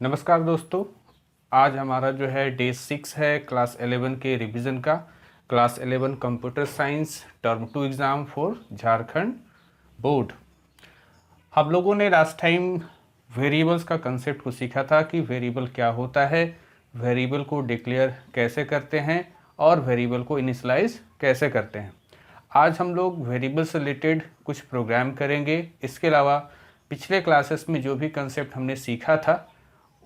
नमस्कार दोस्तों। आज हमारा जो है डे 6 है क्लास 11 के रिवीजन का। Class 11 computer science term 2 exam for Jharkhand board. हम लोगों ने लास्ट टाइम वेरिएबल्स का कंसेप्ट को सीखा था कि वेरिएबल क्या होता है, वेरिएबल को डिक्लेयर कैसे करते हैं और वेरिएबल को इनिशियलाइज कैसे करते हैं। आज हम लोग वेरिएबल से रिलेटेड कुछ प्रोग्राम करेंगे। इसके अलावा पिछले क्लासेस में जो भी कंसेप्ट हमने सीखा था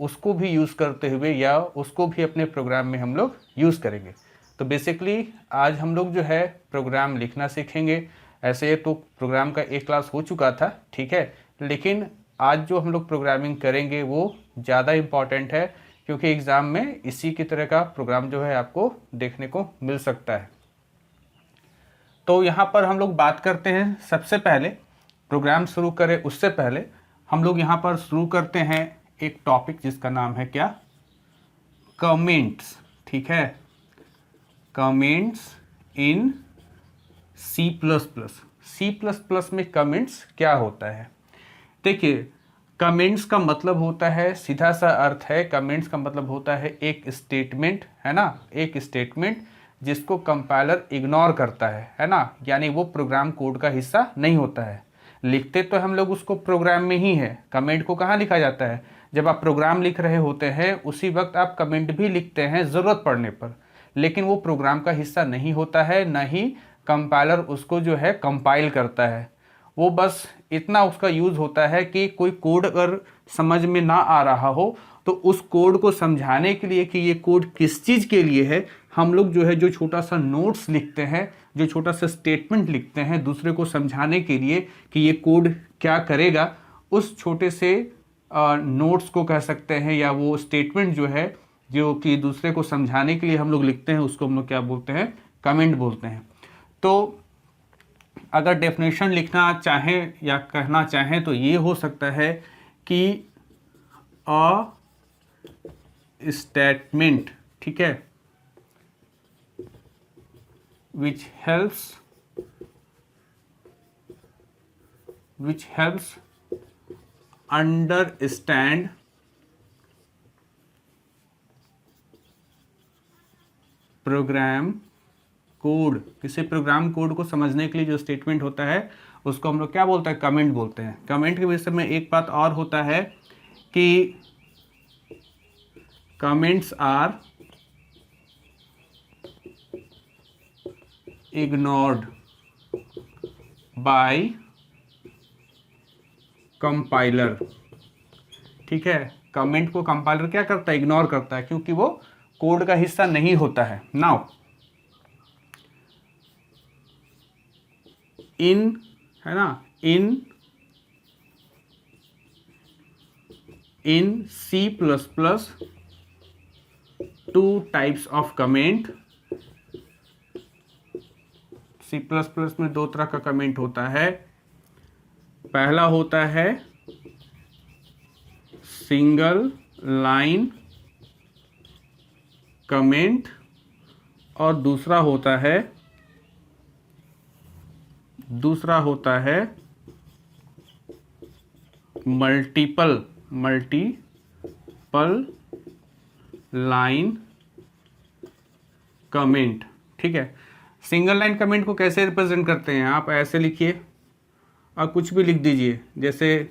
उसको भी यूज़ करते हुए या उसको भी अपने प्रोग्राम में हम लोग यूज़ करेंगे। तो बेसिकली आज हम लोग जो है प्रोग्राम लिखना सीखेंगे। ऐसे तो प्रोग्राम का एक क्लास हो चुका था, ठीक है, लेकिन आज जो हम लोग प्रोग्रामिंग करेंगे वो ज़्यादा इम्पॉर्टेंट है क्योंकि एग्ज़ाम में इसी की तरह का प्रोग्राम जो है आपको देखने को मिल सकता है। तो यहाँ पर हम लोग बात करते हैं, सबसे पहले प्रोग्राम शुरू करें उससे पहले हम लोग यहाँ पर शुरू करते हैं एक टॉपिक जिसका नाम है क्या, कमेंट्स। ठीक है, comments in C plus plus. C plus plus में कमेंट्स क्या होता है? देखिए, कमेंट्स का मतलब होता है, सीधा सा अर्थ है, कमेंट्स का मतलब होता है एक स्टेटमेंट, है ना, एक स्टेटमेंट जिसको कंपाइलर इग्नोर करता है ना, यानी वो प्रोग्राम कोड का हिस्सा नहीं होता है। लिखते तो हम लोग उसको प्रोग्राम में ही है। कमेंट को कहाँ लिखा जाता है? जब आप प्रोग्राम लिख रहे होते हैं उसी वक्त आप कमेंट भी लिखते हैं ज़रूरत पड़ने पर, लेकिन वो प्रोग्राम का हिस्सा नहीं होता है, ना ही कंपाइलर उसको जो है कंपाइल करता है। वो बस इतना उसका यूज़ होता है कि कोई कोड अगर समझ में ना आ रहा हो तो उस कोड को समझाने के लिए कि ये कोड किस चीज़ के लिए है, हम लोग जो है जो छोटा सा नोट्स लिखते हैं, जो छोटा सा स्टेटमेंट लिखते हैं दूसरे को समझाने के लिए कि ये कोड क्या करेगा, उस छोटे से नोट्स को कह सकते हैं, या वो स्टेटमेंट जो है जो कि दूसरे को समझाने के लिए हम लोग लिखते हैं उसको हम लोग क्या बोलते हैं, कमेंट बोलते हैं। तो अगर डेफिनेशन लिखना चाहें या कहना चाहें तो ये हो सकता है कि अ स्टेटमेंट, ठीक है, which helps understand program code. किसी प्रोग्राम कोड को समझने के लिए जो स्टेटमेंट होता है उसको हम लोग क्या बोलते हैं, कमेंट बोलते हैं। कमेंट के विषय में एक बात और होता है कि comments are ignored by compiler. ठीक है, कमेंट को कंपाइलर क्या करता है, इग्नोर करता है, क्योंकि वो कोड का हिस्सा नहीं होता है। नाउ इन, है ना, in C plus plus two types of comment. C plus plus में दो तरह का कमेंट होता है। पहला होता है सिंगल लाइन कमेंट और दूसरा होता है मल्टीपल लाइन कमेंट। ठीक है, सिंगल लाइन कमेंट को कैसे रिप्रेजेंट करते हैं? आप ऐसे लिखिए और कुछ भी लिख दीजिए, जैसे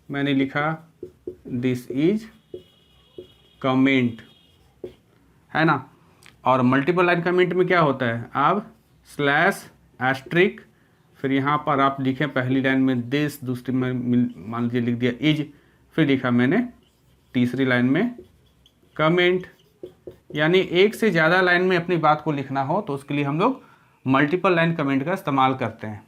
मैंने लिखा दिस इज कमेंट, है ना। और मल्टीपल लाइन कमेंट में क्या होता है, आप स्लैश एस्ट्रिक, फिर यहाँ पर आप लिखें पहली लाइन में दिस, दूसरी में मान लीजिए लिख दिया इज, फिर लिखा मैंने तीसरी लाइन में कमेंट। यानी एक से ज़्यादा लाइन में अपनी बात को लिखना हो तो उसके लिए हम लोग मल्टीपल लाइन कमेंट का इस्तेमाल करते हैं।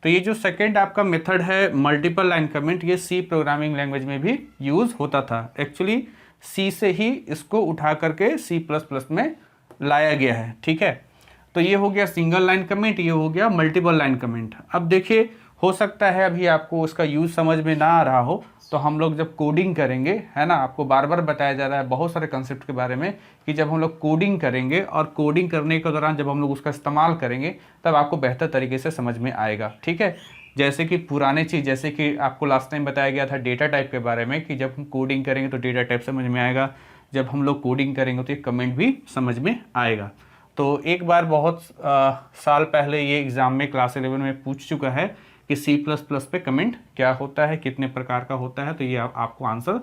तो ये जो सेकेंड आपका मेथड है मल्टीपल लाइन कमेंट, ये सी प्रोग्रामिंग लैंग्वेज में भी यूज़ होता था। एक्चुअली सी से ही इसको उठा करके सी प्लस प्लस में लाया गया है। ठीक है, तो ये हो गया सिंगल लाइन कमेंट, ये हो गया मल्टीपल लाइन कमेंट। अब देखिए, हो सकता है अभी आपको उसका यूज़ समझ में ना आ रहा हो, तो हम लोग जब कोडिंग करेंगे, है ना, आपको बार बार बताया जा रहा है बहुत सारे कंसेप्ट के बारे में कि जब हम लोग कोडिंग करेंगे और कोडिंग करने के दौरान जब हम लोग उसका इस्तेमाल करेंगे तब आपको बेहतर तरीके से समझ में आएगा। ठीक है, जैसे कि पुराने चीज़, जैसे कि आपको लास्ट टाइम बताया गया था डेटा टाइप के बारे में कि जब हम कोडिंग करेंगे तो डेटा टाइप समझ में आएगा, जब हम लोग कोडिंग करेंगे तो ये कमेंट भी समझ में आएगा। तो एक बार बहुत साल पहले ये एग्ज़ाम में क्लास 11 में पूछ चुका है कि C++ पे कमेंट क्या होता है, कितने प्रकार का होता है, तो ये आपको आंसर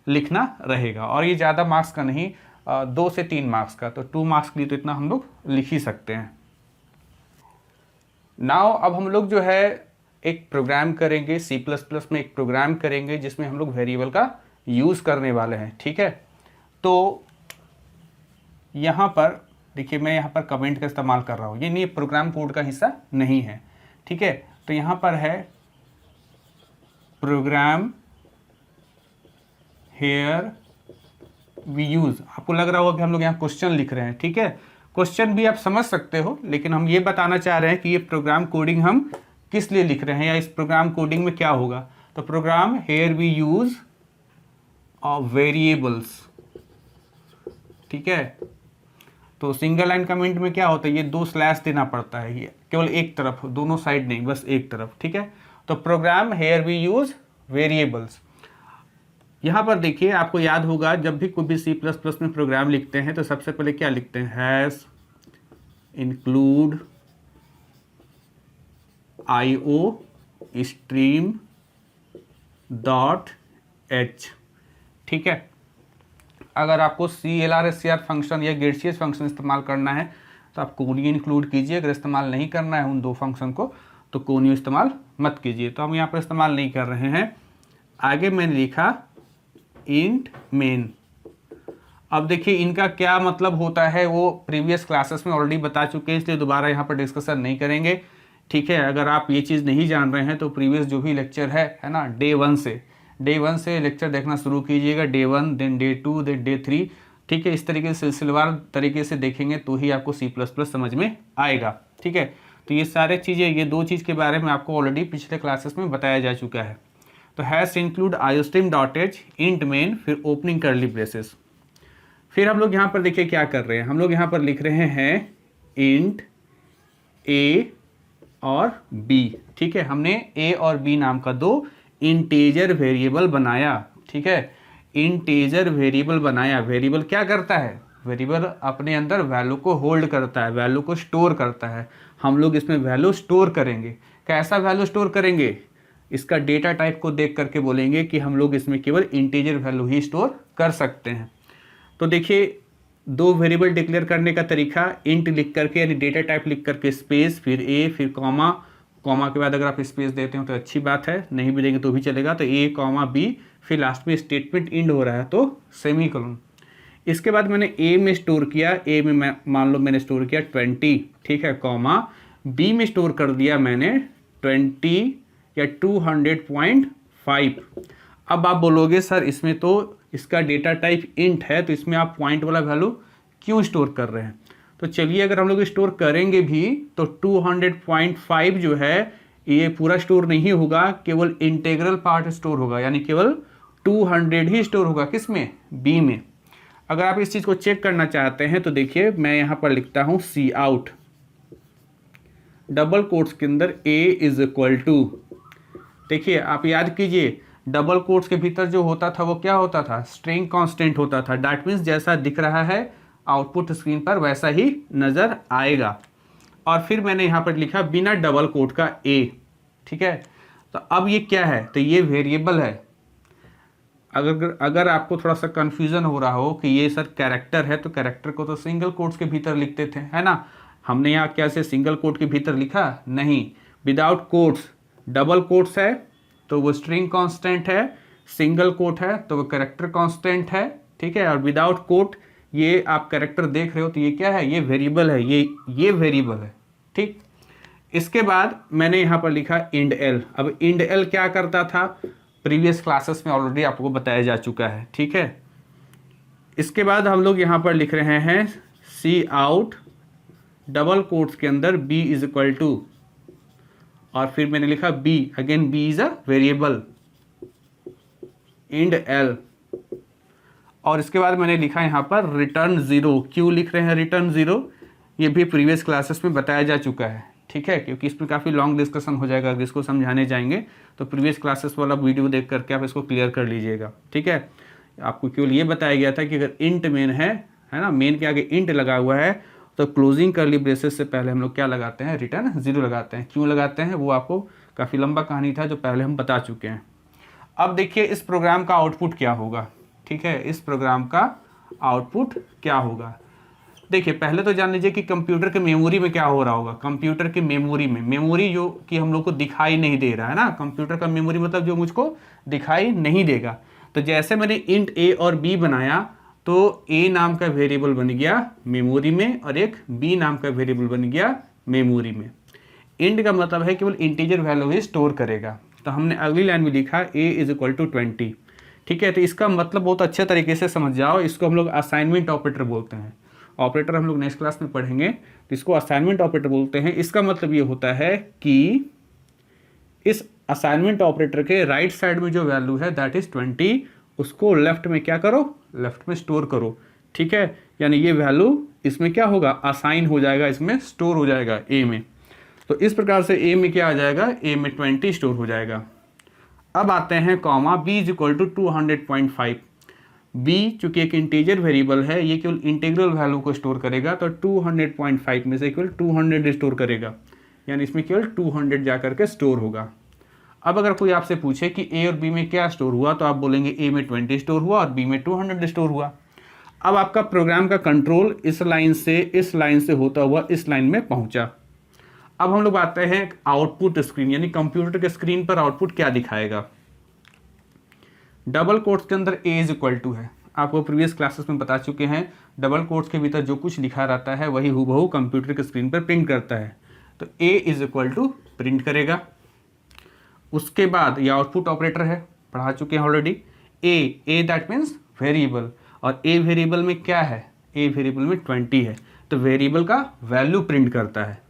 लिखना रहेगा। और ये ज़्यादा मार्क्स का नहीं, 2 से 3 मार्क्स का, तो 2 मार्क्स के लिए तो इतना हम लोग लिख ही सकते हैं। नाउ अब हम लोग जो है एक प्रोग्राम करेंगे, C++ में एक प्रोग्राम करेंगे जिसमें हम लोग वेरिएबल का यूज़ करने वाले हैं, ठीक है। तो यहाँ पर देखिए, मैं यहाँ पर कमेंट का इस्तेमाल कर रहा हूँ, ये नहीं प्रोग्राम कोड का हिस्सा नहीं है, ठीक है। तो यहाँ पर है प्रोग्राम हेयर वी यूज़, आपको लग रहा होगा कि हम लोग यहाँ क्वेश्चन लिख रहे हैं, ठीक है। क्वेश्चन भी आप समझ सकते हो, लेकिन हम ये बताना चाह रहे हैं कि ये प्रोग्राम कोडिंग हम किस लिए लिख रहे हैं या इस प्रोग्राम कोडिंग में क्या होगा। तो program here we use of variables, ठीक है। तो सिंगल लाइन कमेंट में क्या होता है, ये 2 स्लैश देना पड़ता है, ये केवल एक तरफ, दोनों साइड नहीं, बस एक तरफ, ठीक है। तो program here we use variables, यहाँ पर देखिए आपको याद होगा जब भी कोई भी C++ में प्रोग्राम लिखते हैं तो सबसे पहले क्या लिखते हैं, hash include IO stream dot h, ठीक है। अगर आपको CLR SCR फंक्शन या गेटसीएस फंक्शन इस्तेमाल करना है तो आप कोनियो इंक्लूड कीजिए, अगर इस्तेमाल नहीं करना है उन 2 फंक्शन को तो कोनियो इस्तेमाल मत कीजिए। तो हम यहाँ पर इस्तेमाल नहीं कर रहे हैं। आगे मैंने लिखा इंट मेन। अब देखिए इनका क्या मतलब होता है वो प्रीवियस क्लासेस में ऑलरेडी बता चुके हैं, इसलिए दोबारा यहाँ पर डिस्कशन नहीं करेंगे, ठीक है। अगर आप ये चीज़ नहीं जान रहे हैं तो प्रीवियस जो भी लेक्चर है ना, डे 1 से लेक्चर देखना शुरू कीजिएगा, day 1 then day 2 then day 3, ठीक है। इस तरीके से सिलसिलेवार तरीके से देखेंगे तो ही आपको C++ समझ में आएगा, ठीक है। तो ये सारे चीज़ें, ये 2 चीज़ के बारे में आपको ऑलरेडी पिछले क्लासेस में बताया जा चुका है। तो hash include iostream dot H int main, फिर ओपनिंग करली ब्रेसेस। फिर हम लोग यहाँ पर देखिए क्या कर रहे हैं, हम लोग यहाँ पर लिख रहे हैं इंट ए और बी, ठीक है। हमने ए और बी नाम का 2 इंटीजर वेरिएबल बनाया, ठीक है। इंटीजर वेरिएबल बनाया। वेरिएबल क्या करता है, वेरिएबल अपने अंदर वैल्यू को होल्ड करता है, वैल्यू को स्टोर करता है। हम लोग इसमें वैल्यू स्टोर करेंगे। कैसा वैल्यू स्टोर करेंगे, इसका डेटा टाइप को देख करके बोलेंगे कि हम लोग इसमें केवल इंटीजर वैल्यू ही स्टोर कर सकते हैं। तो देखिए 2 वेरिएबल डिक्लेयर करने का तरीका, इंट लिख करके यानी डेटा टाइप लिख करके स्पेस, फिर ए, फिर कॉमा, कॉमा के बाद अगर आप स्पेस देते हो तो अच्छी बात है, नहीं भी देंगे तो भी चलेगा। तो ए कॉमा बी, फिर लास्ट में स्टेटमेंट इंड हो रहा है तो सेमीकोलन। इसके बाद मैंने ए में स्टोर किया, ए में मान लो मैंने स्टोर किया 20, ठीक है, कॉमा बी में स्टोर कर दिया मैंने 20 या 200.5। अब आप बोलोगे सर इसमें तो इसका डेटा टाइप इंट है तो इसमें आप पॉइंट वाला वैल्यू क्यों स्टोर कर रहे हैं। तो चलिए अगर हम लोग स्टोर करेंगे भी तो 200.5 जो है ये पूरा स्टोर नहीं होगा, केवल इंटीग्रल पार्ट स्टोर होगा, यानी केवल 200 ही स्टोर होगा, किस में, बी में। अगर आप इस चीज़ को चेक करना चाहते हैं तो देखिए मैं यहाँ पर लिखता हूँ सी आउट, डबल कोट्स के अंदर ए इज इक्वल टू, देखिए आप याद कीजिए डबल कोट्स के भीतर जो होता था वो क्या होता था, स्ट्रिंग कांस्टेंट होता था। दैट मीन्स जैसा दिख रहा है आउटपुट स्क्रीन पर वैसा ही नज़र आएगा। और फिर मैंने यहाँ पर लिखा बिना डबल कोट का ए, ठीक है। तो अब ये क्या है, तो ये वेरिएबल है। अगर आपको थोड़ा सा कन्फ्यूज़न हो रहा हो कि ये सर कैरेक्टर है, तो कैरेक्टर को तो सिंगल कोट्स के भीतर लिखते थे, है ना। हमने यहाँ कैसे सिंगल कोट के भीतर लिखा, नहीं, विदाउट कोट्स। डबल कोट्स है तो वो स्ट्रिंग कांस्टेंट है, सिंगल कोट है तो वो कैरेक्टर कांस्टेंट है, ठीक है। और विदाउट कोट ये आप कैरेक्टर देख रहे हो तो ये क्या है, ये वेरिएबल है, ये वेरिएबल है, ठीक। इसके बाद मैंने यहाँ पर लिखा इंड एल। अब इंड एल क्या करता था, प्रीवियस क्लासेस में ऑलरेडी आपको बताया जा चुका है, ठीक है। इसके बाद हम लोग यहाँ पर लिख रहे हैं सी आउट डबल कोट्स के अंदर बी इज इक्वल टू, और फिर मैंने लिखा B, again B is a variable, end L. और इसके बाद मैंने लिखा यहाँ पर रिटर्न 0। क्यों लिख रहे हैं रिटर्न 0, ये भी प्रीवियस क्लासेस में बताया जा चुका है। ठीक है, क्योंकि इसमें काफ़ी लॉन्ग डिस्कशन हो जाएगा अगर इसको समझाने जाएंगे, तो प्रीवियस क्लासेस वाला वीडियो देख करके आप इसको क्लियर कर लीजिएगा। ठीक है, आपको केवल ये बताया गया था कि अगर इंट मेन है ना, मेन के आगे इंट लगा हुआ है तो क्लोजिंग करली ब्रेसेस से पहले हम लोग क्या लगाते हैं, रिटर्न 0 लगाते हैं। क्यों लगाते हैं वो आपको काफ़ी लंबा कहानी था जो पहले हम बता चुके हैं। अब देखिए इस प्रोग्राम का आउटपुट क्या होगा। ठीक है, इस प्रोग्राम का आउटपुट क्या होगा, देखिए पहले तो जान लीजिए कि कंप्यूटर के मेमोरी में क्या हो रहा होगा। कंप्यूटर की मेमोरी जो कि हम लोग को दिखाई नहीं दे रहा है ना, कंप्यूटर का मेमोरी मतलब जो मुझको दिखाई नहीं देगा। तो जैसे मैंने इंट ए और बी बनाया तो ए नाम का वेरिएबल बन गया मेमोरी में और एक बी नाम का वेरिएबल बन गया मेमोरी में। इंट का मतलब है केवल इंटीजर वैल्यू ही स्टोर करेगा। तो हमने अगली लाइन में लिखा ए इज इक्वल टू 20। ठीक है, तो इसका मतलब बहुत अच्छे तरीके से समझ जाओ, इसको हम लोग असाइनमेंट ऑपरेटर बोलते हैं। ऑपरेटर हम लोग नेक्स्ट क्लास में पढ़ेंगे, तो इसको असाइनमेंट ऑपरेटर बोलते हैं। इसका मतलब ये होता है कि इस असाइनमेंट ऑपरेटर के राइट साइड में जो वैल्यू है दैट इज 20, उसको लेफ्ट में क्या करो, लेफ्ट में स्टोर करो। ठीक है, यानी ये वैल्यू इसमें क्या होगा, असाइन हो जाएगा, इसमें स्टोर हो जाएगा ए में। तो इस प्रकार से ए में क्या आ जाएगा, ए में 20 स्टोर हो जाएगा। अब आते हैं comma B is equal to 200.5। B चूंकि एक इंटीजर वेरिएबल है, ये केवल इंटीग्रल वैल्यू को स्टोर करेगा, तो 200.5 में से केवल 200 स्टोर करेगा, यानी इसमें केवल 200 जाकर के स्टोर होगा। अब अगर कोई आपसे पूछे कि ए और बी में क्या स्टोर हुआ, तो आप बोलेंगे ए में 20 स्टोर हुआ और बी में 200 स्टोर हुआ। अब आपका प्रोग्राम का कंट्रोल इस लाइन से होता हुआ इस लाइन में पहुंचा। अब हम लोग आते हैं आउटपुट स्क्रीन, यानी कंप्यूटर के स्क्रीन पर आउटपुट क्या दिखाएगा। डबल कोट्स के अंदर ए इज इक्वल टू है, आपको प्रीवियस क्लासेस में बता चुके हैं। डबल कोट्स के भीतर जो कुछ लिखा रहता है वही हूबहू कंप्यूटर के स्क्रीन पर प्रिंट करता है। तो ए इज इक्वल टू प्रिंट करेगा। उसके बाद ये आउटपुट ऑपरेटर है, पढ़ा चुके हैं already. A that means variable, और ए वेरिएबल में क्या है, ए वेरिएबल में 20 है, तो वेरिएबल का वैल्यू प्रिंट करता है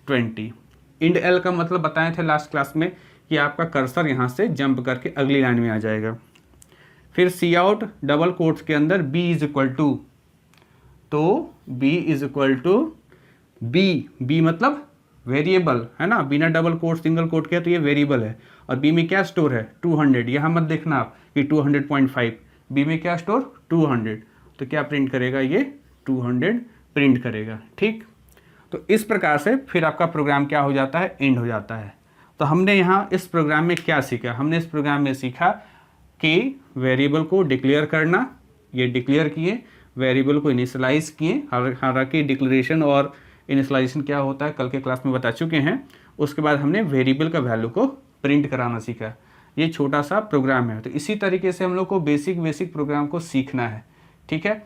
20। इंड एल का मतलब बताए थे लास्ट क्लास में कि आपका कर्सर यहाँ से जंप करके अगली लाइन में आ जाएगा। फिर सी आउट डबल कोट्स के अंदर बी इज इक्वल टू, तो B is equal to B मतलब वेरिएबल है ना, बिना डबल कोट सिंगल कोट के, तो ये वेरिएबल है। और बी में क्या स्टोर है, 200। यहाँ मत देखना आप कि 200.5, बी में क्या स्टोर 200, तो क्या प्रिंट करेगा, ये 200 प्रिंट करेगा। ठीक, तो इस प्रकार से फिर आपका प्रोग्राम क्या हो जाता है, एंड हो जाता है। तो हमने यहाँ इस प्रोग्राम में क्या सीखा, हमने इस प्रोग्राम में सीखा कि वेरिएबल को डिक्लेयर करना, ये डिक्लेयर किए, वेरिएबल को इनिशियलाइज किए। हालांकि डिक्लेरेशन और इनिशियलाइजेशन क्या होता है कल के क्लास में बता चुके हैं। उसके बाद हमने वेरिएबल का वैल्यू को प्रिंट कराना सीखा। ये छोटा सा प्रोग्राम है। तो इसी तरीके से हम लोग को बेसिक प्रोग्राम को सीखना है। ठीक है,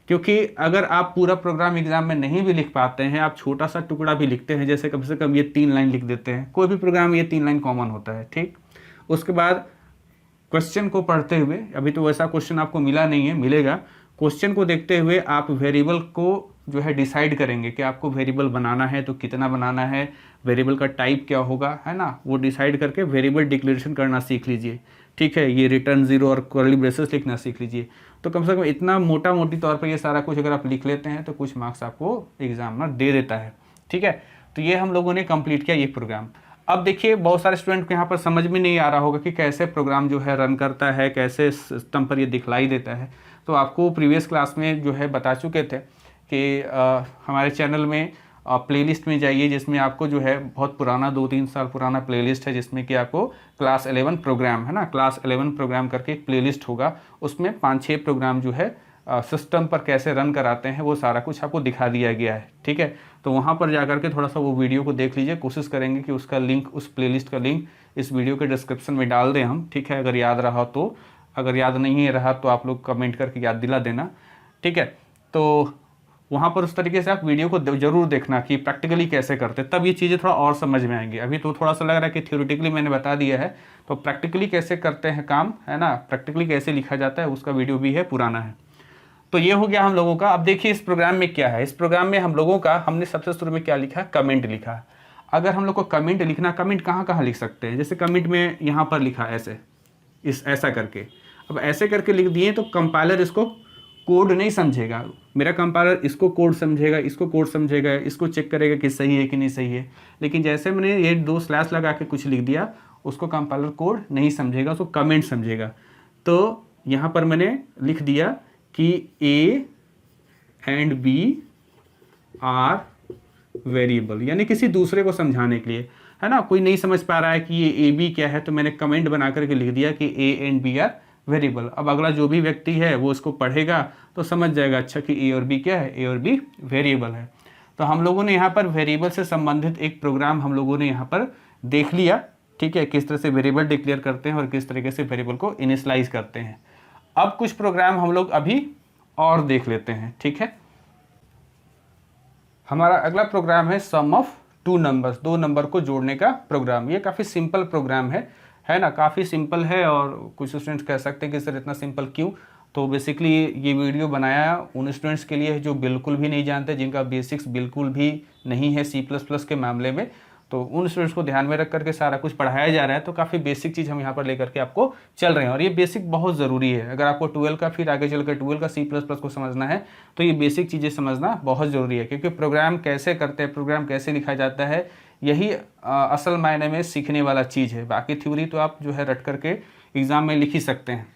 क्योंकि अगर आप पूरा प्रोग्राम एग्जाम में नहीं भी लिख पाते हैं, आप छोटा सा टुकड़ा भी लिखते हैं, जैसे कम से कम ये 3 लाइन लिख देते हैं, कोई भी प्रोग्राम ये 3 लाइन कॉमन होता है। ठीक, उसके बाद क्वेश्चन को पढ़ते हुए, अभी तो वैसा क्वेश्चन आपको मिला नहीं है, मिलेगा, क्वेश्चन को देखते हुए आप वेरिएबल को जो है डिसाइड करेंगे कि आपको वेरिएबल बनाना है तो कितना बनाना है, वेरिएबल का टाइप क्या होगा, है ना, वो डिसाइड करके वेरिएबल डिक्लेरेशन करना सीख लीजिए। ठीक है, ये रिटर्न 0 और कर्ली ब्रेसेस लिखना सीख लीजिए। तो कम से कम इतना मोटी तौर पर ये सारा कुछ अगर आप लिख लेते हैं तो कुछ मार्क्स आपको एग्जामिनर दे देता है। ठीक है, तो ये हम लोगों ने कंप्लीट किया ये प्रोग्राम। अब देखिए बहुत सारे स्टूडेंट को यहाँ पर समझ में नहीं आ रहा होगा कि कैसे प्रोग्राम जो है रन करता है, कैसे सिस्टम पर ये दिखलाई देता है। तो आपको प्रीवियस क्लास में जो है बता चुके थे कि हमारे चैनल में प्लेलिस्ट में जाइए, जिसमें आपको जो है बहुत पुराना 2-3 साल पुराना प्लेलिस्ट है, जिसमें कि आपको क्लास 11 प्रोग्राम है ना, क्लास 11 प्रोग्राम करके एक प्लेलिस्ट होगा, उसमें 5-6 प्रोग्राम जो है सिस्टम पर कैसे रन कराते हैं वो सारा कुछ आपको दिखा दिया गया है। ठीक है, तो वहाँ पर जाकर के थोड़ा सा वो वीडियो को देख लीजिए। कोशिश करेंगे कि उसका लिंक, उस प्लेलिस्ट का लिंक इस वीडियो के डिस्क्रिप्शन में डाल दें हम। ठीक है, अगर याद रहा तो, अगर याद नहीं रहा तो आप लोग कमेंट करके याद दिला देना। ठीक है, तो वहाँ पर उस तरीके से आप वीडियो को जरूर देखना कि प्रैक्टिकली कैसे करते, तब ये चीज़ें थोड़ा और समझ में आएंगी। अभी तो थोड़ा सा लग रहा है कि थ्योरेटिकली मैंने बता दिया है, तो प्रैक्टिकली कैसे करते हैं काम, है ना, प्रैक्टिकली कैसे लिखा जाता है, उसका वीडियो भी है, पुराना है। तो ये हो गया हम लोगों का। अब देखिए इस प्रोग्राम में क्या है, इस प्रोग्राम में हम लोगों का, हमने सबसे शुरू में क्या लिखा, कमेंट लिखा। अगर हम लोग को कमेंट लिखना, कमेंट कहाँ कहाँ लिख सकते हैं, जैसे कमेंट में यहाँ पर लिखा ऐसे, ऐसा करके, अब ऐसे करके लिख दिए तो कंपाइलर इसको कोड नहीं समझेगा। मेरा कंपाइलर इसको कोड समझेगा, इसको कोड समझेगा, इसको चेक करेगा कि सही है कि नहीं सही है, लेकिन जैसे मैंने ये 2 स्लैश लगा के कुछ लिख दिया, उसको कंपाइलर कोड नहीं समझेगा, उसको कमेंट समझेगा। तो यहाँ पर मैंने लिख दिया कि A and B are variable, यानी किसी दूसरे को समझाने के लिए, है ना। कोई नहीं समझ पा रहा है कि ये ए बी क्या है, तो मैंने कमेंट बना करके लिख दिया कि A and B are variable. अब अगला जो भी व्यक्ति है वो इसको पढ़ेगा तो समझ जाएगा अच्छा कि ए और बी क्या है, ए और बी वेरिएबल है। तो हम लोगों ने यहाँ पर वेरिएबल से संबंधित एक प्रोग्राम हम लोगों ने यहाँ पर देख लिया, ठीक है, किस तरह से वेरिएबल डिक्लेयर करते हैं और किस तरीके से वेरिएबल को इनिशियलाइज करते हैं। अब कुछ प्रोग्राम हम लोग अभी और देख लेते हैं, ठीक है। हमारा अगला प्रोग्राम है सम ऑफ 2 नंबर्स, 2 नंबर को जोड़ने का प्रोग्राम। ये काफ़ी सिंपल प्रोग्राम है ना, काफ़ी सिंपल है। और कुछ स्टूडेंट्स कह सकते हैं कि सर इतना सिंपल क्यों, तो बेसिकली ये वीडियो बनाया उन स्टूडेंट्स के लिए जो बिल्कुल भी नहीं जानते, जिनका बेसिक्स बिल्कुल भी नहीं है C++ के मामले में। तो उन स्टूडेंट्स को ध्यान में रख करके सारा कुछ पढ़ाया जा रहा है। तो काफ़ी बेसिक चीज़ हम यहाँ पर लेकर के आपको चल रहे हैं, और ये बेसिक बहुत ज़रूरी है। अगर आपको 12 का फिर आगे चलकर 12 का C++ को समझना है तो ये बेसिक चीज़ें समझना बहुत ज़रूरी है, क्योंकि प्रोग्राम कैसे करते हैं, प्रोग्राम कैसे लिखा जाता है, यही असल मायने में सीखने वाला चीज़ है। बाकी थ्योरी तो आप जो है रट करके एग्ज़ाम में लिख ही सकते हैं।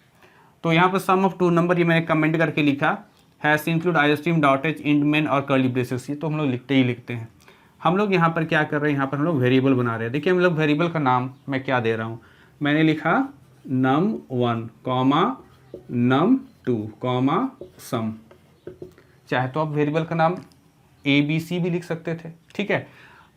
तो यहाँ पर सम ऑफ 2 नंबर ये मैंने कमेंट करके लिखा, hash include iostream dot h int main और कर्ली ब्रेसेस, ये तो हम लोग लिखते ही लिखते हैं। हम लोग यहाँ पर क्या कर रहे हैं, यहाँ पर हम लोग वेरिएबल बना रहे हैं। देखिए हम लोग वेरिएबल का नाम मैं क्या दे रहा हूँ, मैंने लिखा num1 कॉमा num2 कॉमा सम। चाहे तो आप वेरिएबल का नाम ABC भी लिख सकते थे, ठीक है।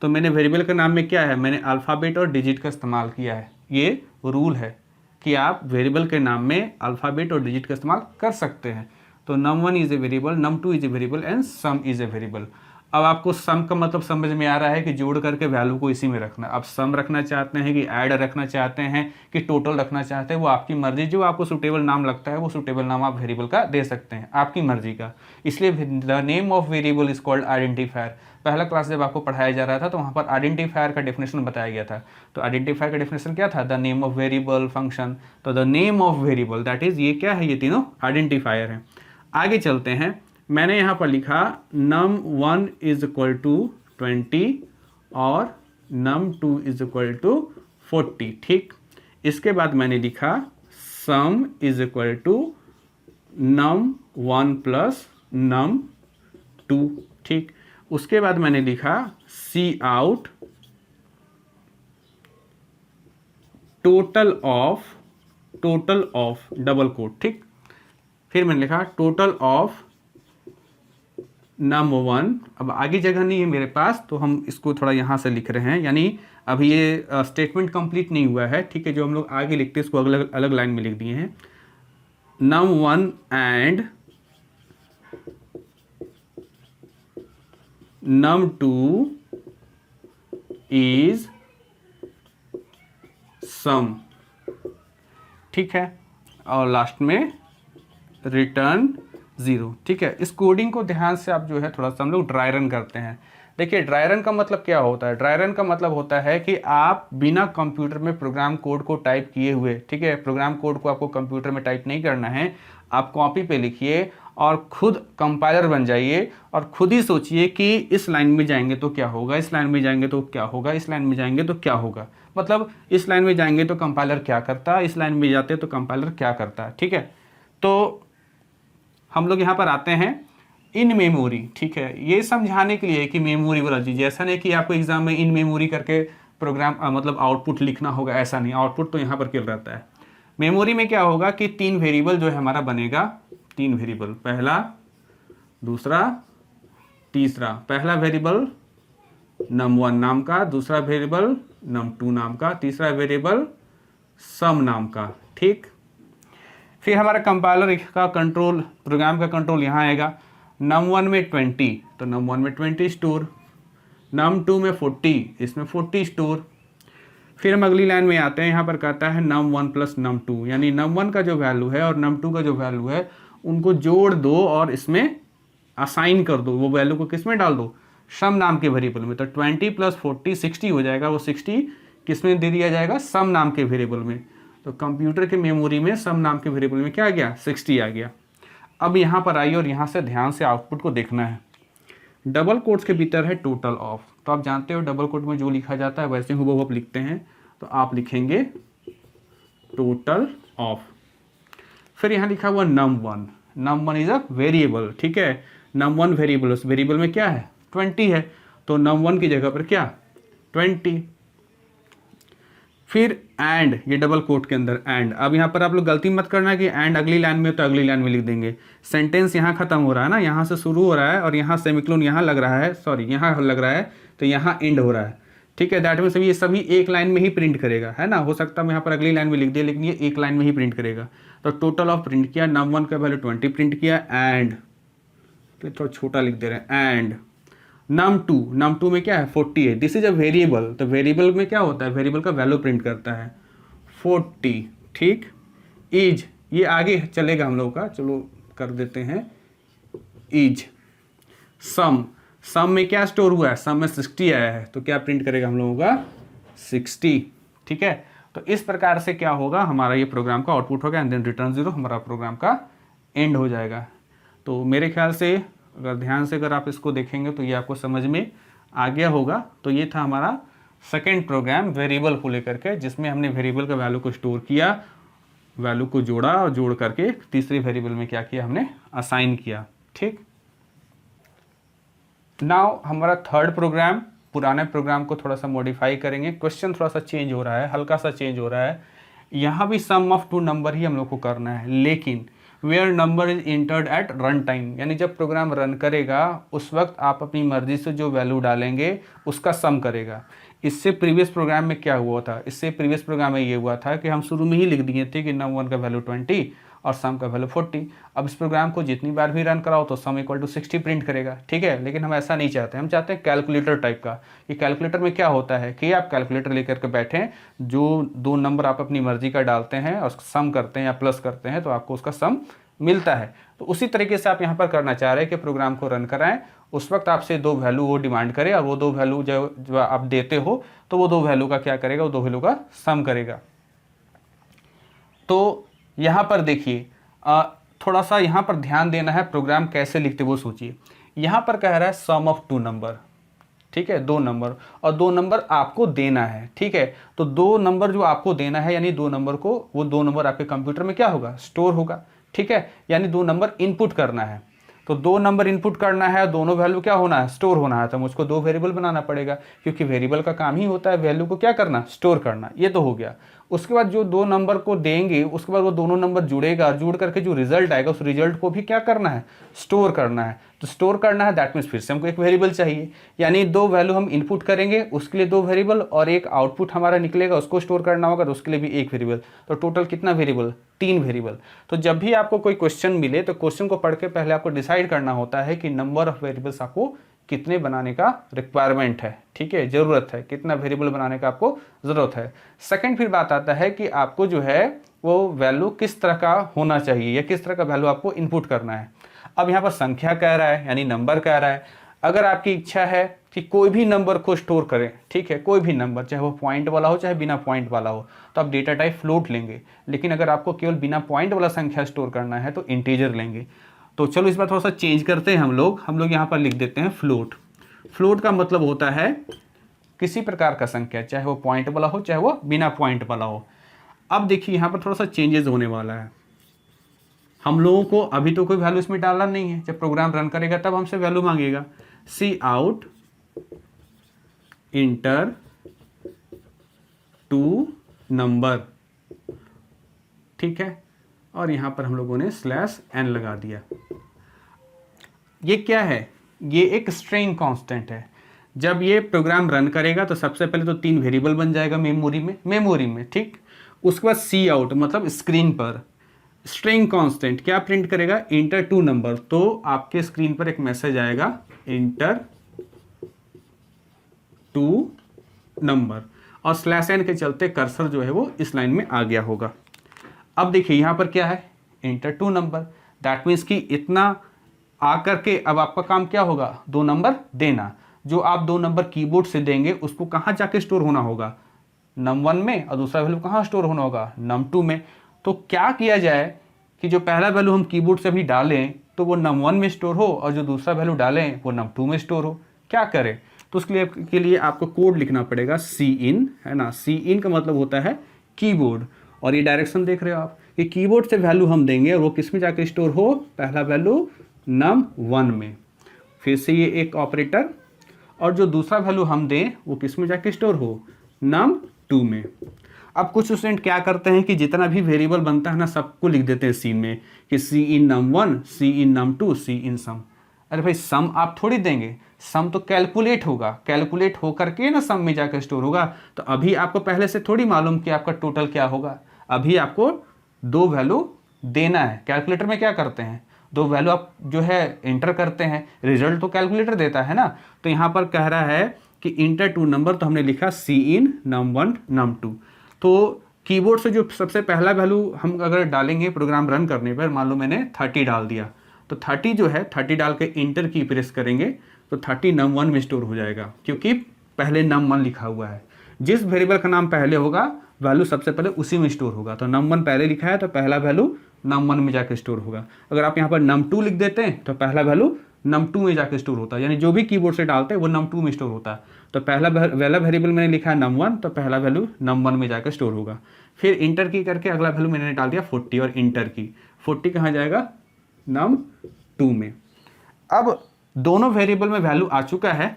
तो मैंने वेरिएबल का नाम में क्या है, मैंने अल्फ़ाबेट और डिजिट का इस्तेमाल किया है। ये रूल है कि आप वेरिएबल के नाम में अल्फ़ाबेट और डिजिट का इस्तेमाल कर सकते हैं। तो num1 is a variable, num2 is a variable and some is a variable. अब आपको सम का मतलब समझ में आ रहा है कि जोड़ करके वैल्यू को इसी में रखना। अब सम रखना चाहते हैं कि ऐड रखना चाहते हैं कि टोटल रखना चाहते हैं, वो आपकी मर्जी। जो आपको सूटेबल नाम लगता है वो सूटेबल नाम आप वेरिएबल का दे सकते हैं, आपकी मर्जी का। इसलिए the name of variable is called identifier. पहला क्लास जब आपको पढ़ाया जा रहा था तो वहाँ पर आइडेंटिफायर का डेफिनेशन बताया गया था। तो आइडेंटिफायर का डेफिनेशन क्या था, the name of variable, function. तो the name of variable that is, ये क्या है, ये तीनों आइडेंटिफायर हैं। आगे चलते हैं, मैंने यहाँ पर लिखा num1 इज इक्वल टू 20 और num2 इज इक्वल टू 40, ठीक। इसके बाद मैंने लिखा sum is equal to num1 plus num2, ठीक। उसके बाद मैंने लिखा cout total of double quote, ठीक। फिर मैंने लिखा टोटल ऑफ num1। अब आगे जगह नहीं है मेरे पास, तो हम इसको थोड़ा यहाँ से लिख रहे हैं, यानी अभी ये स्टेटमेंट कंप्लीट नहीं हुआ है, ठीक है। जो हम लोग आगे लिखते हैं इसको अलग अलग लाइन में लिख दिए हैं। num1 एंड num2 इज सम, ठीक है। और लास्ट में रिटर्न 0, ठीक है। इस कोडिंग को ध्यान से आप जो है थोड़ा सा हम लोग ड्राई रन करते हैं। देखिए ड्राई रन का मतलब क्या होता है, ड्राई रन का मतलब होता है कि आप बिना कंप्यूटर में प्रोग्राम कोड को टाइप किए हुए, ठीक है, प्रोग्राम कोड को आपको कंप्यूटर में टाइप नहीं करना है, आप कॉपी पे लिखिए और खुद कंपाइलर बन जाइए और खुद ही सोचिए कि इस लाइन में जाएंगे तो क्या होगा, इस लाइन में जाएंगे तो क्या होगा, इस लाइन में जाएंगे तो क्या होगा। मतलब इस लाइन में जाएंगे तो कंपाइलर क्या करता है, इस लाइन में जाते तो कंपाइलर क्या करता है, ठीक है। तो हम लोग यहाँ पर आते हैं इन मेमोरी, ठीक है। ये समझाने के लिए कि मेमोरी वाला चीज़, ऐसा नहीं कि आपको एग्जाम में इन मेमोरी करके प्रोग्राम मतलब आउटपुट लिखना होगा, ऐसा नहीं। आउटपुट तो यहाँ पर क्लियर रहता है। मेमोरी में क्या होगा कि 3 वेरिएबल जो है हमारा बनेगा, 3 वेरिएबल, पहला, दूसरा, तीसरा। पहला वेरिएबल num1 नाम का, दूसरा वेरिएबल num2 नाम का, तीसरा वेरिएबल सम नाम का, ठीक। फिर हमारा कंपाइलर का कंट्रोल, प्रोग्राम का कंट्रोल यहाँ आएगा। num1 में 20, तो num1 में 20 स्टोर, num2 में 40, इसमें 40 स्टोर। फिर हम अगली लाइन में आते हैं, यहाँ पर कहता है num1 प्लस num2, यानी num1 का जो वैल्यू है और num2 का जो वैल्यू है उनको जोड़ दो और इसमें असाइन कर दो, वो वैल्यू को किस में डाल दो, सम नाम के वेरिएबल में। तो 20 प्लस 40 60 हो जाएगा, वो 60 किस में दे दिया जाएगा, सम नाम के वेरिएबल में। तो कंप्यूटर के मेमोरी में सम नाम के वेरिएबल में क्या आ गया, 60 आ गया। अब यहाँ पर आइए और यहाँ से ध्यान से आउटपुट को देखना है। डबल कोट्स के भीतर है टोटल ऑफ, तो आप जानते हो डबल कोट में जो लिखा जाता है वैसे हूबहू आप लिखते हैं, तो आप लिखेंगे टोटल ऑफ। फिर यहाँ लिखा हुआ num1, num1 is a variable, ठीक है, num1 वेरिएबल, उस वेरिएबल में क्या है 20 है, तो num1 की जगह पर क्या 20। फिर एंड, ये डबल कोट के अंदर एंड। अब यहाँ पर आप लोग गलती मत करना कि एंड अगली लाइन में, तो अगली लाइन में लिख देंगे। सेंटेंस यहाँ खत्म हो रहा है ना, यहाँ से शुरू हो रहा है और यहाँ सेमिकोलन यहाँ लग रहा है, सॉरी यहाँ लग रहा है, तो यहाँ एंड हो रहा है, ठीक है। दैट मीन्स ये सभी एक लाइन में ही प्रिंट करेगा, है ना। हो सकता है मैं यहाँ पर अगली लाइन में लिख दिया, लेकिन ये एक लाइन में ही प्रिंट करेगा। तो टोटल ऑफ प्रिंट किया, num1 का वैल्यू 20 प्रिंट किया, एंड तो थोड़ा छोटा लिख दे रहे हैं, एंड num2 में क्या है 40 है, दिस इज अ वेरिएबल, तो वेरिएबल में क्या होता है, वेरिएबल का वैल्यू प्रिंट करता है 40, ठीक। इज, ये आगे चलेगा हम लोग का, चलो कर देते हैं इज। सम में क्या स्टोर हुआ है, सम में 60 आया है, तो क्या प्रिंट करेगा हम लोगों का 60, ठीक है। तो इस प्रकार से क्या होगा, हमारा ये प्रोग्राम का आउटपुट होगा, एंड देन रिटर्न 0, हमारा प्रोग्राम का एंड हो जाएगा। तो मेरे ख्याल से अगर ध्यान से अगर आप इसको देखेंगे तो ये आपको समझ में आ गया होगा। तो ये था हमारा सेकेंड प्रोग्राम वेरिएबल को लेकर के, जिसमें हमने वेरिएबल का वैल्यू को स्टोर किया, वैल्यू को जोड़ा और जोड़ करके तीसरे वेरिएबल में क्या किया, हमने असाइन किया, ठीक। नाउ हमारा थर्ड प्रोग्राम, पुराने प्रोग्राम को थोड़ा सा मॉडिफाई करेंगे, क्वेश्चन थोड़ा सा चेंज हो रहा है, हल्का सा चेंज हो रहा है। यहाँ भी सम ऑफ 2 नंबर ही हम लोग को करना है, लेकिन where number is entered at run time, यानी जब प्रोग्राम रन करेगा उस वक्त आप अपनी मर्जी से जो वैल्यू डालेंगे उसका सम करेगा। इससे प्रीवियस प्रोग्राम में क्या हुआ था, इससे प्रीवियस प्रोग्राम में ये हुआ था कि हम शुरू में ही लिख दिए थे कि num1 का वैल्यू 20 और सम का वैल्यू 40। अब इस प्रोग्राम को जितनी बार भी रन कराओ तो सम इक्वल टू 60 प्रिंट करेगा, ठीक है। लेकिन हम ऐसा नहीं चाहते, हम चाहते हैं कैलकुलेटर टाइप का। ये कैलकुलेटर में क्या होता है कि आप कैलकुलेटर लेकर के बैठें, जो 2 नंबर आप अपनी मर्जी का डालते हैं और सम करते हैं या प्लस करते हैं तो आपको उसका सम मिलता है। तो उसी तरीके से आप यहाँ पर करना चाह रहे हैं कि प्रोग्राम को रन कराएं, उस वक्त आपसे 2 वैल्यू वो डिमांड करे और वो 2 वैल्यू जो आप देते हो तो वो 2 वैल्यू का क्या करेगा, वो 2 वैल्यू का सम करेगा। तो यहाँ पर देखिए थोड़ा सा यहाँ पर ध्यान देना है, प्रोग्राम कैसे लिखते वो सोचिए। यहाँ पर कह रहा है सम ऑफ 2 नंबर, ठीक है, 2 नंबर, और 2 नंबर आपको देना है, ठीक है। तो 2 नंबर जो आपको देना है, यानी 2 नंबर को, वो 2 नंबर आपके कंप्यूटर में क्या होगा, स्टोर होगा, ठीक है। यानी 2 नंबर इनपुट करना है, तो 2 नंबर इनपुट करना है, दोनों वैल्यू क्या होना है, स्टोर होना है। तो मुझको 2 वेरिएबल बनाना पड़ेगा, क्योंकि वेरिएबल का काम ही होता है वैल्यू को क्या करना, स्टोर करना। ये तो हो गया। उसके बाद जो 2 नंबर को देंगे उसके बाद वो दोनों नंबर जुड़ेगा, जुड़ करके जो रिजल्ट आएगा उस रिजल्ट को भी क्या करना है, स्टोर करना है। तो स्टोर करना है दैट मीन्स फिर से हमको एक वेरिएबल चाहिए, यानी 2 वैल्यू हम इनपुट करेंगे उसके लिए 2 वेरिएबल, और एक आउटपुट हमारा निकलेगा उसको स्टोर करना होगा तो उसके लिए भी 1 वेरिएबल। तो टोटल कितना वेरिएबल, 3 वेरिएबल। तो जब भी आपको कोई क्वेश्चन मिले तो क्वेश्चन को पढ़ के पहले आपको डिसाइड करना होता है कि नंबर ऑफ वेरिएबल्स आपको कितने बनाने का रिक्वायरमेंट है, ठीक है, ज़रूरत है, कितना वेरिएबल बनाने का आपको ज़रूरत है। सेकंड फिर बात आता है कि आपको जो है वो वैल्यू किस तरह का होना चाहिए या किस तरह का वैल्यू आपको इनपुट करना है। अब यहाँ पर संख्या कह रहा है, यानी नंबर कह रहा है। अगर आपकी इच्छा है कि कोई भी नंबर को स्टोर करें, ठीक है, कोई भी नंबर, चाहे वो पॉइंट वाला हो चाहे बिना पॉइंट वाला हो, तो आप डेटा टाइप फ्लोट लेंगे। लेकिन अगर आपको केवल बिना पॉइंट वाला संख्या स्टोर करना है तो इंटीजर लेंगे। तो चलो इस बार थोड़ा सा चेंज करते हैं हम लोग यहाँ पर लिख देते हैं फ्लोट। फ्लोट का मतलब होता है किसी प्रकार का संख्या, चाहे वो पॉइंट वाला हो चाहे वो बिना पॉइंट वाला हो। अब देखिए यहाँ पर थोड़ा सा चेंजेस होने वाला है। हम लोगों को अभी तो कोई वैल्यू इसमें डालना नहीं है, जब प्रोग्राम रन करेगा तब हमसे वैल्यू मांगेगा। सी आउट इंटर 2 नंबर, ठीक है, और यहां पर हम लोगों ने /n लगा दिया। ये क्या है, ये एक स्ट्रिंग कांस्टेंट है। जब ये प्रोग्राम रन करेगा तो सबसे पहले तो 3 वेरिएबल बन जाएगा मेमोरी में, ठीक। उसके बाद सी आउट मतलब स्क्रीन पर स्ट्रिंग कांस्टेंट क्या प्रिंट करेगा, इंटर 2 नंबर। तो आपके स्क्रीन पर एक मैसेज आएगा इंटर 2 नंबर, और /n के चलते कर्सर जो है वो इस लाइन में आ गया होगा। अब देखिए यहाँ पर क्या है, इंटर 2 नंबर, दैट मीन्स कि इतना आकर के अब आपका काम क्या होगा, 2 नंबर देना। जो आप 2 नंबर कीबोर्ड से देंगे उसको कहाँ जाके स्टोर होना होगा, num1 में, और दूसरा वैल्यू कहाँ स्टोर होना होगा, num2 में। तो क्या किया जाए कि जो पहला वैल्यू हम कीबोर्ड से भी डालें तो वो num1 में स्टोर हो और जो दूसरा वैल्यू डालें वो num2 में स्टोर हो। क्या करें? तो उसके लिए आपको कोड लिखना पड़ेगा cin, है ना। cin का मतलब होता है कीबोर्ड, और ये डायरेक्शन देख रहे हो आप कि कीबोर्ड से वैल्यू हम देंगे और वो किस में जाकर स्टोर हो, पहला वैल्यू num1 में, फिर से ये एक ऑपरेटर, और जो दूसरा वैल्यू हम दें वो किस में जाके स्टोर हो, num2 में। अब कुछ स्टूडेंट क्या करते हैं कि जितना भी वेरिएबल बनता है ना सबको लिख देते हैं सीन में कि cin num1, cin num2, cin sum। अरे भाई सम आप थोड़ी देंगे, सम तो कैलकुलेट होगा, कैलकुलेट हो करके ना सम में जाकर स्टोर होगा। तो अभी आपको पहले से थोड़ी मालूम कि आपका टोटल क्या होगा, अभी आपको दो वैल्यू देना है। कैलकुलेटर में क्या करते हैं, दो वैल्यू आप जो है इंटर करते हैं, रिजल्ट तो कैलकुलेटर देता है ना। तो यहाँ पर कह रहा है कि इंटर टू नंबर, तो हमने लिखा cin num1 num2। तो कीबोर्ड से जो सबसे पहला वैल्यू हम अगर डालेंगे प्रोग्राम रन करने पर, मान लो मैंने 30 डाल दिया, तो 30 जो है 30 डाल के इंटर की प्रेस करेंगे तो 30 num1 में स्टोर हो जाएगा, क्योंकि पहले num1 लिखा हुआ है। जिस वेरिएबल का नाम पहले होगा वैल्यू सबसे पहले उसी में स्टोर होगा। तो num1 पहले लिखा है तो पहला वैल्यू num1 में जाकर स्टोर होगा। अगर आप यहाँ पर num2 लिख देते हैं तो पहला वैल्यू num2 में जाकर स्टोर होता है, यानी जो भी कीबोर्ड से डालते हैं वो num2 में स्टोर होता है। तो पहला वेरिएबल मैंने लिखा है num1, तो पहला वैल्यू num1 में जाकर स्टोर होगा। फिर इंटर की करके अगला वैल्यू मैंने डाल दिया 40 और इंटर की, 40 कहाँ जाएगा, num2 में। अब दोनों वेरिएबल में वैल्यू आ चुका है।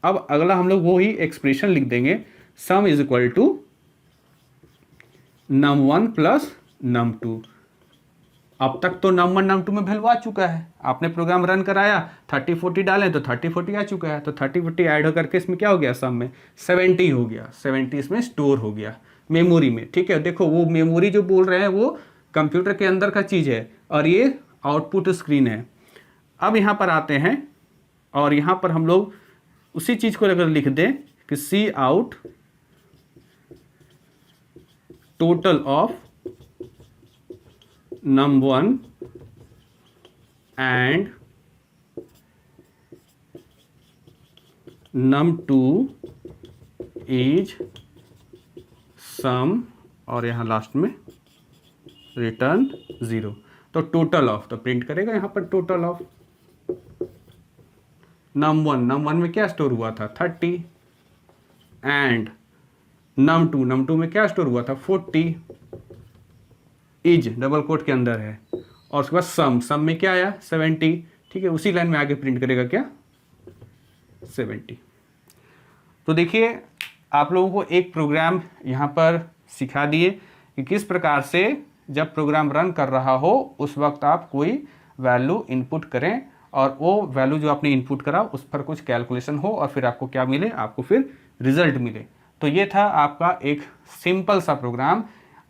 अब अगला हम लोग वो ही एक्सप्रेशन लिख देंगे, sum is equal to num1 plus num2। अब तक तो num1 num2 में वैल्यू आ चुका है, आपने प्रोग्राम रन कराया, 30 40 डालें तो 30 40 आ चुका है। तो 30 40 ऐड होकर के इसमें क्या हो गया, सम में 70 हो गया, 70 इसमें स्टोर हो गया मेमोरी में। ठीक है, देखो वो मेमोरी जो बोल रहे हैं वो कंप्यूटर के अंदर का चीज़ है और ये आउटपुट स्क्रीन है। अब यहाँ पर आते हैं और यहाँ पर हम लोग उसी चीज़ को अगर लिख दें कि cout total of num1 and num2 is sum, और यहाँ लास्ट में रिटर्न 0। तो टोटल ऑफ, तो प्रिंट करेगा यहाँ पर टोटल ऑफ num1 में क्या स्टोर हुआ था 30, एंड num2 में क्या स्टोर हुआ था 40, इज डबल कोट के अंदर है, और उसके बाद सम में क्या आया 70। ठीक है, उसी लाइन में आगे प्रिंट करेगा क्या 70। तो देखिए आप लोगों को एक प्रोग्राम यहाँ पर सिखा दिए कि किस प्रकार से जब प्रोग्राम रन कर रहा हो उस वक्त आप कोई वैल्यू इनपुट करें और वो वैल्यू जो आपने इनपुट करा उस पर कुछ कैलकुलेशन हो और फिर आपको क्या मिले, आपको फिर रिजल्ट मिले। तो ये था आपका एक सिंपल सा प्रोग्राम।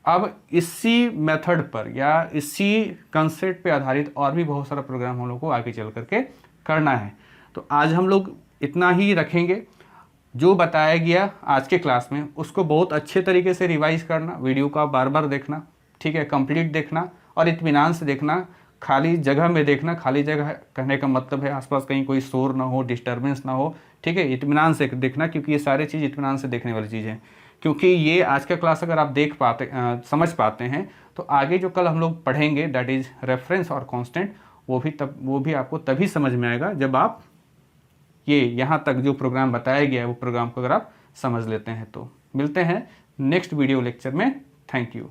अब इसी मेथड पर या इसी कंसेप्ट पे आधारित और भी बहुत सारा प्रोग्राम हम लोग को आगे चल करके करना है। तो आज हम लोग इतना ही रखेंगे। जो बताया गया आज के क्लास में उसको बहुत अच्छे तरीके से रिवाइज करना, वीडियो को आप बार बार देखना, ठीक है, कंप्लीट देखना और इत्मीनान से देखना, खाली जगह में देखना। खाली जगह कहने का मतलब है आसपास कहीं कोई शोर ना हो, डिस्टर्बेंस ना हो, ठीक है, इत्मीनान से देखना, क्योंकि ये सारी चीज़ इत्मीनान से देखने वाली चीज़ है। क्योंकि ये आज का क्लास अगर आप समझ पाते हैं तो आगे जो कल हम लोग पढ़ेंगे दैट इज़ रेफरेंस और कांस्टेंट, वो भी आपको तभी समझ में आएगा जब आप ये यहाँ तक जो प्रोग्राम बताया गया है वो प्रोग्राम को अगर आप समझ लेते हैं। तो मिलते हैं नेक्स्ट वीडियो लेक्चर में। Thank you.